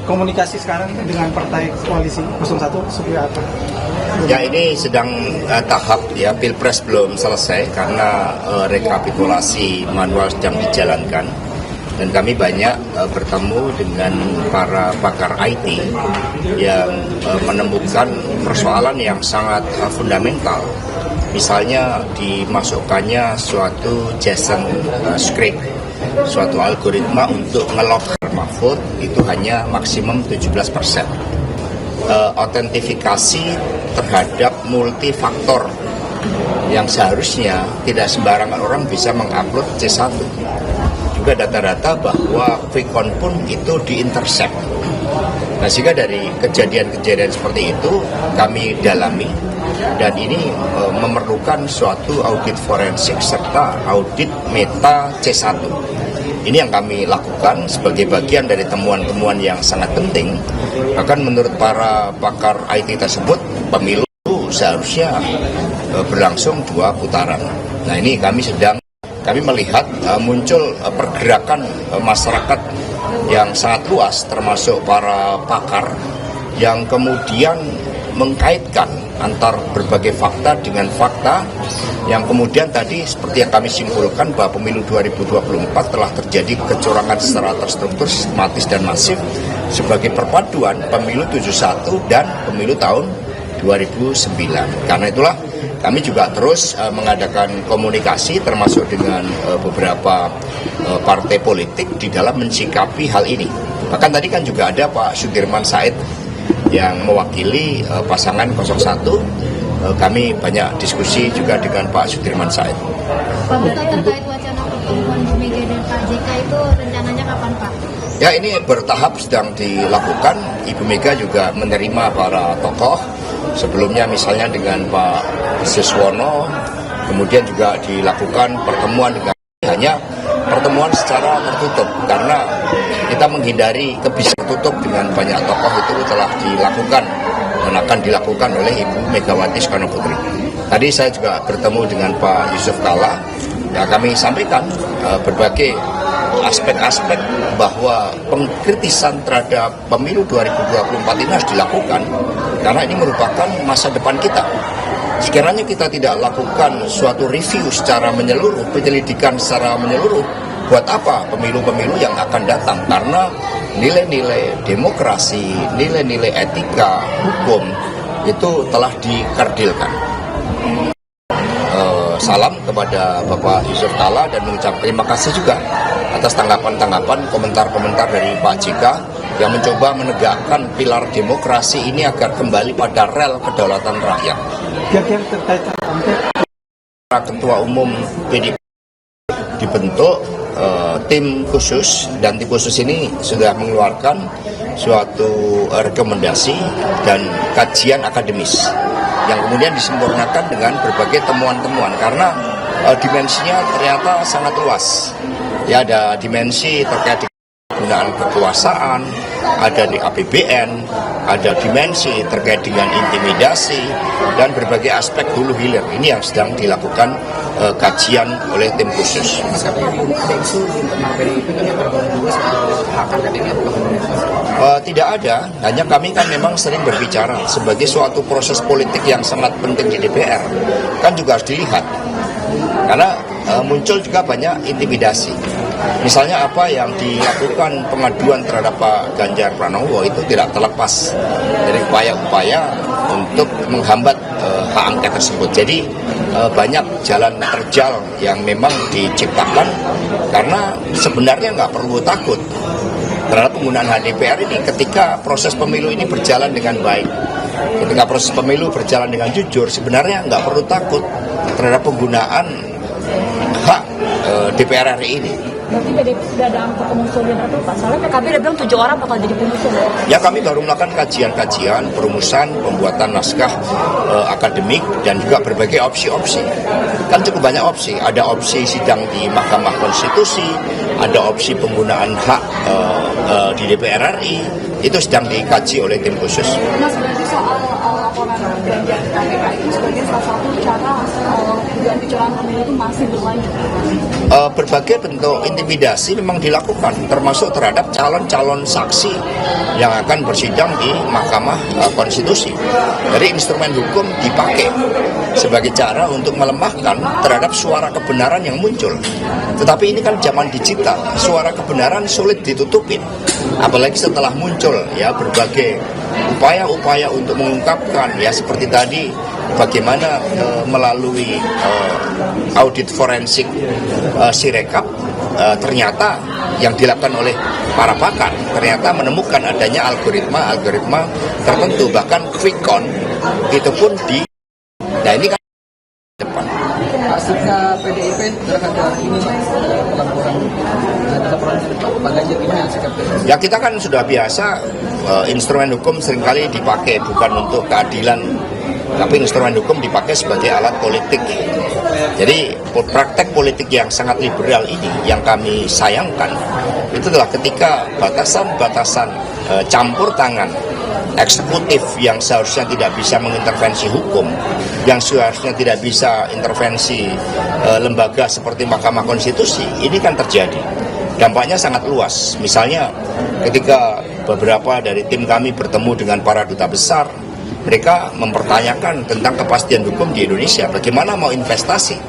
komunikasi sekarang dengan partai koalisi 01 seperti apa? Ya, ini sedang tahap ya, Pilpres belum selesai karena rekapitulasi manual sedang dijalankan. Dan kami banyak bertemu dengan para pakar IT yang menemukan persoalan yang sangat fundamental. Misalnya dimasukkannya suatu JSON script, suatu algoritma untuk nge-lock Mahfud itu hanya maksimum 17%. Autentifikasi terhadap multifaktor yang seharusnya tidak sembarangan orang bisa mengupload C1. Juga data-data bahwa quick count pun itu diintercept. Nah, sehingga dari kejadian-kejadian seperti itu kami dalami, dan ini memerlukan suatu audit forensik serta audit meta C1. Ini yang kami lakukan sebagai bagian dari temuan-temuan yang sangat penting. Bahkan menurut para pakar IT tersebut, pemilu seharusnya berlangsung 2 putaran. Nah, ini kami melihat muncul pergerakan masyarakat yang sangat luas, termasuk para pakar yang kemudian mengkaitkan antar berbagai fakta dengan fakta yang kemudian tadi seperti yang kami simpulkan bahwa pemilu 2024 telah terjadi kecurangan secara terstruktur, sistematis dan masif sebagai perpaduan pemilu 71 dan pemilu tahun 2009. Karena itulah kami juga terus mengadakan komunikasi termasuk dengan beberapa partai politik di dalam mensikapi hal ini. Bahkan tadi kan juga ada Pak Sudirman Said yang mewakili pasangan 01. Kami banyak diskusi juga dengan Pak Sudirman Said. Pak, terkait wacana pertemuan Bu Mega dan Pak JK itu rencananya kapan, Pak? Ya, ini bertahap sedang dilakukan. Ibu Mega juga menerima para tokoh. Sebelumnya misalnya dengan Pak Suswono, kemudian juga dilakukan pertemuan dengan hanya pertemuan secara tertutup karena kita menghindari kebiasaan tertutup dengan banyak tokoh itu telah dilakukan dan akan dilakukan oleh Ibu Megawati Soekarno Putri. Tadi saya juga bertemu dengan Pak Yusuf Kalla. Ya, kami sampaikan berbagai aspek-aspek bahwa pengkritisan terhadap pemilu 2024 ini harus dilakukan karena ini merupakan masa depan kita. Sekiranya kita tidak lakukan suatu review secara menyeluruh, penyelidikan secara menyeluruh, buat apa pemilu-pemilu yang akan datang? Karena nilai-nilai demokrasi, nilai-nilai etika, hukum itu telah dikerdilkan. Salam kepada Bapak Yusuf Kalla dan mengucap terima kasih juga atas tanggapan-tanggapan, komentar-komentar dari Pak JK yang mencoba menegakkan pilar demokrasi ini agar kembali pada rel kedaulatan rakyat. Yang terkait Ketua Umum PDIP dibentuk tim khusus, dan tim khusus ini sudah mengeluarkan suatu rekomendasi dan kajian akademis yang kemudian disempurnakan dengan berbagai temuan-temuan karena dimensinya ternyata sangat luas. Ya, ada dimensi terkait dengan penggunaan kekuasaan, ada di APBN, ada dimensi terkait dengan intimidasi dan berbagai aspek hulu hilir. Ini yang sedang dilakukan kajian oleh tim khusus. Tidak ada, hanya kami kan memang sering berbicara sebagai suatu proses politik yang sangat penting di DPR. Kan juga harus dilihat, karena muncul juga banyak intimidasi. Misalnya apa yang dilakukan pengaduan terhadap Pak Ganjar Pranowo itu tidak terlepas dari upaya-upaya untuk menghambat hak angket tersebut. Jadi banyak jalan terjal yang memang diciptakan karena sebenarnya nggak perlu takut terhadap penggunaan hak DPR ini ketika proses pemilu ini berjalan dengan baik. Ketika proses pemilu berjalan dengan jujur, sebenarnya nggak perlu takut terhadap penggunaan hak DPR RI ini. Berarti PDIP sudah ada angka pengusulnya berapa, Pak? Soalnya PKB udah bilang 7 orang bakal jadi pengusul. Ya, kami baru melakukan kajian-kajian, perumusan, pembuatan naskah akademik, dan juga berbagai opsi-opsi. Kan cukup banyak opsi. Ada opsi sidang di Mahkamah Konstitusi, ada opsi penggunaan hak di DPR RI, itu sedang dikaji oleh tim khusus. Mas, berarti soal laporan Ganjar KPK itu sebagai salah satu cara dugaan kecurangan pemilu itu masih berlanjut? Berbagai bentuk intimidasi memang dilakukan, termasuk terhadap calon-calon saksi yang akan bersidang di Mahkamah Konstitusi. Jadi instrumen hukum dipakai sebagai cara untuk melemahkan terhadap suara kebenaran yang muncul. Tetapi ini kan zaman digital, suara kebenaran sulit ditutupin. Apalagi setelah muncul ya berbagai upaya-upaya untuk mengungkapkan ya seperti tadi bagaimana melalui audit forensik Sirekap ternyata yang dilakukan oleh para pakar ternyata menemukan adanya algoritma tertentu, bahkan quick count itu pun di. Nah ini kan depan. Sikap PDIP terhadap ini laporan Pak Ganjar gimana sikap PDIP? Ya kita kan sudah biasa instrumen hukum seringkali dipakai bukan untuk keadilan, tapi instrumen hukum dipakai sebagai alat politik. Jadi praktek politik yang sangat liberal ini yang kami sayangkan itu adalah ketika batasan-batasan campur tangan eksekutif yang seharusnya tidak bisa mengintervensi hukum, yang seharusnya tidak bisa intervensi lembaga seperti Mahkamah Konstitusi, ini kan terjadi. Dampaknya sangat luas. Misalnya ketika beberapa dari tim kami bertemu dengan para duta besar, mereka mempertanyakan tentang kepastian hukum di Indonesia, bagaimana mau investasi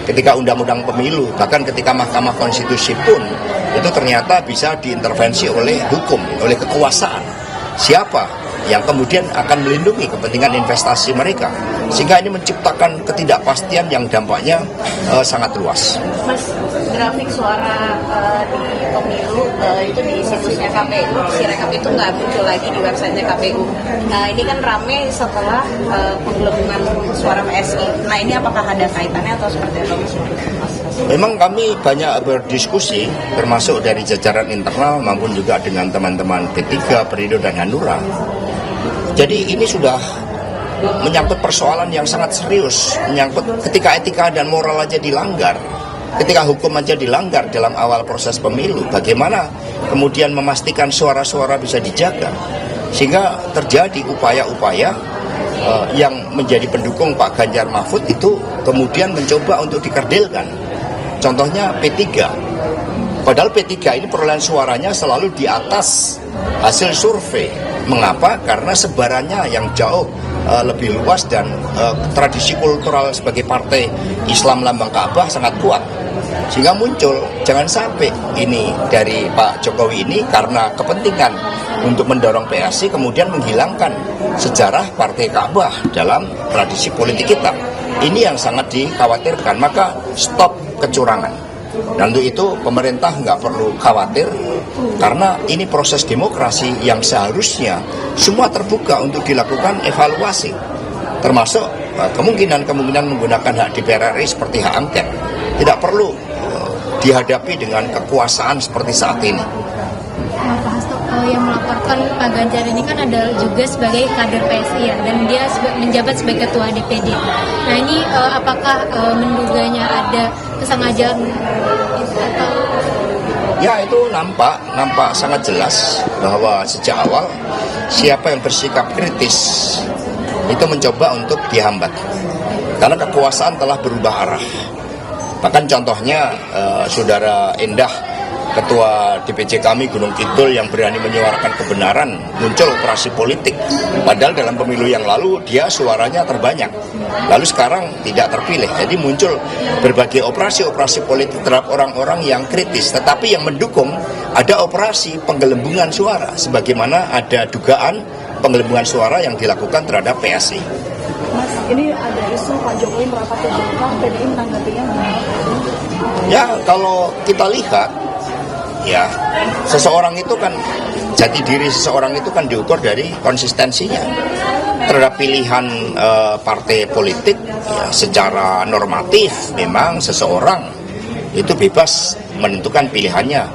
ketika undang-undang pemilu, bahkan ketika Mahkamah Konstitusi pun itu ternyata bisa diintervensi oleh hukum, oleh kekuasaan. Siapa yang kemudian akan melindungi kepentingan investasi mereka, sehingga ini menciptakan ketidakpastian yang dampaknya sangat luas. Mas, grafik suara di pemilu itu di situsnya KPU, Sirekap itu nggak muncul lagi di websitenya KPU. Nah ini kan rame setelah penggelembungan suara PSI. Nah ini apakah ada kaitannya atau seperti apa Mas? Memang kami banyak berdiskusi, termasuk dari jajaran internal maupun juga dengan teman-teman P3, Perindo, dan Hanura. Jadi ini sudah menyangkut persoalan yang sangat serius, menyangkut ketika etika dan moral aja dilanggar, ketika hukum aja dilanggar dalam awal proses pemilu, bagaimana kemudian memastikan suara-suara bisa dijaga, sehingga terjadi upaya-upaya yang menjadi pendukung Pak Ganjar Mahfud itu kemudian mencoba untuk dikerdilkan. Contohnya P3. Padahal P3 ini perolehan suaranya selalu di atas hasil survei. Mengapa? Karena sebarannya yang jauh lebih luas dan tradisi kultural sebagai partai Islam lambang Ka'bah sangat kuat. Sehingga muncul, jangan sampai ini dari Pak Jokowi ini karena kepentingan untuk mendorong PSI kemudian menghilangkan sejarah partai Ka'bah dalam tradisi politik kita. Ini yang sangat dikhawatirkan, maka stop kecurangan. Dan untuk itu pemerintah nggak perlu khawatir, karena ini proses demokrasi yang seharusnya semua terbuka untuk dilakukan evaluasi, termasuk kemungkinan menggunakan hak DPR RI seperti hak angket. Tidak perlu dihadapi dengan kekuasaan seperti saat ini. Pak Hasto, yang melaporkan Pak Ganjar ini kan ada juga sebagai kader PSI ya, dan dia menjabat sebagai ketua DPD. Nah ini apakah menduganya ada kesengajaan atau? Ya itu nampak sangat jelas bahwa sejak awal siapa yang bersikap kritis itu mencoba untuk dihambat, karena kekuasaan telah berubah arah. Bahkan contohnya Saudara Endah, Ketua DPC kami Gunung Kidul yang berani menyuarakan kebenaran, muncul operasi politik. Padahal dalam pemilu yang lalu dia suaranya terbanyak. Lalu sekarang tidak terpilih. Jadi muncul berbagai operasi politik terhadap orang-orang yang kritis. Tetapi yang mendukung ada operasi penggelembungan suara. Sebagaimana ada dugaan penggelembungan suara yang dilakukan terhadap PSI. Mas, ini ada isu Pak Jokowi merapat ke Golkar, PDI menanggapinya gimana? Ya kalau kita lihat, ya seseorang itu kan, jati diri seseorang itu kan diukur dari konsistensinya terhadap pilihan partai politik. Ya, secara normatif memang seseorang itu bebas menentukan pilihannya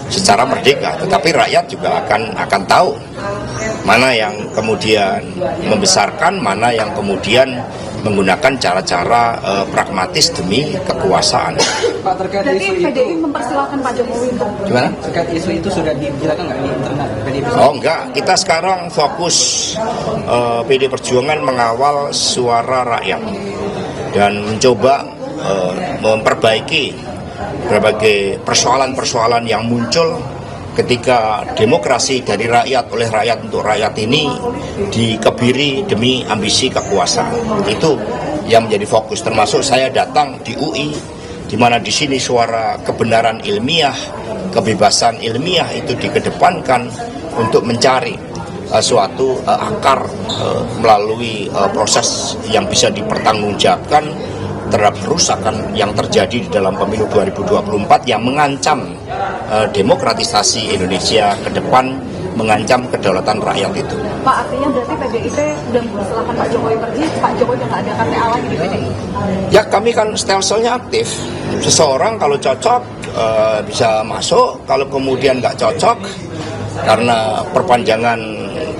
secara merdeka, tetapi rakyat juga akan tahu mana yang kemudian membesarkan, mana yang kemudian menggunakan cara-cara pragmatis demi kekuasaan. Pak, terkait isu itu, PDI mempersilahkan Pak Jokowi untuk gimana? Terkait isu itu sudah dibicarakan nggak di internal PDI? Oh enggak, kita sekarang fokus PD Perjuangan mengawal suara rakyat dan mencoba memperbaiki berbagai persoalan-persoalan yang muncul ketika demokrasi dari rakyat oleh rakyat untuk rakyat ini dikebiri demi ambisi kekuasaan. Itu yang menjadi fokus, termasuk saya datang di UI, di mana di sini suara kebenaran ilmiah, kebebasan ilmiah itu dikedepankan untuk mencari suatu akar melalui proses yang bisa dipertanggungjawabkan terhadap kerusakan yang terjadi di dalam pemilu 2024 yang mengancam demokratisasi Indonesia ke depan, mengancam kedaulatan rakyat itu. Pak, artinya berarti PDIP sudah setelah Pak Jokowi pergi, Pak Jokowi udah nggak ada KTA lagi di PDI? Ya, kami kan stelsel-nya aktif. Seseorang kalau cocok bisa masuk, kalau kemudian nggak cocok karena perpanjangan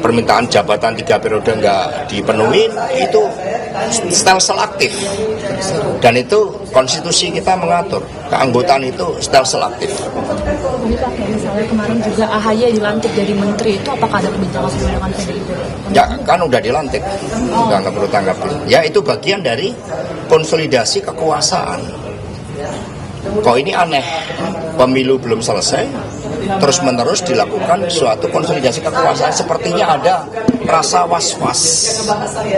permintaan jabatan 3 periode nggak dipenuhi, itu stelsel aktif. Dan itu konstitusi kita mengatur, keanggotaan itu stelsel aktif. Ini Pak, kayak misalnya kemarin juga AHY dilantik jadi menteri, itu apakah ada kebijakan dengan PDIP? Ya kan udah dilantik, nggak perlu tanggapin. Ya itu bagian dari konsolidasi kekuasaan. Kok ini aneh, pemilu belum selesai, terus-menerus dilakukan suatu konsolidasi kekuasaan, sepertinya ada rasa was-was,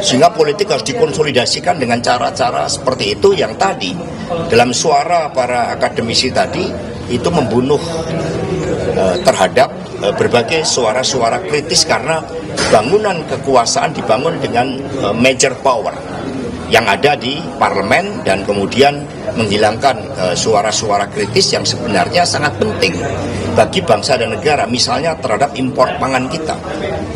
sehingga politik harus dikonsolidasikan dengan cara-cara seperti itu yang tadi dalam suara para akademisi tadi itu membunuh terhadap berbagai suara-suara kritis, karena bangunan kekuasaan dibangun dengan major power yang ada di parlemen dan kemudian menghilangkan suara-suara kritis yang sebenarnya sangat penting bagi bangsa dan negara, misalnya terhadap impor pangan kita.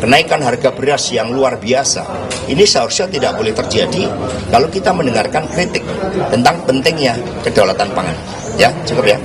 Kenaikan harga beras yang luar biasa, ini seharusnya tidak boleh terjadi kalau kita mendengarkan kritik tentang pentingnya kedaulatan pangan. Ya, cukup ya.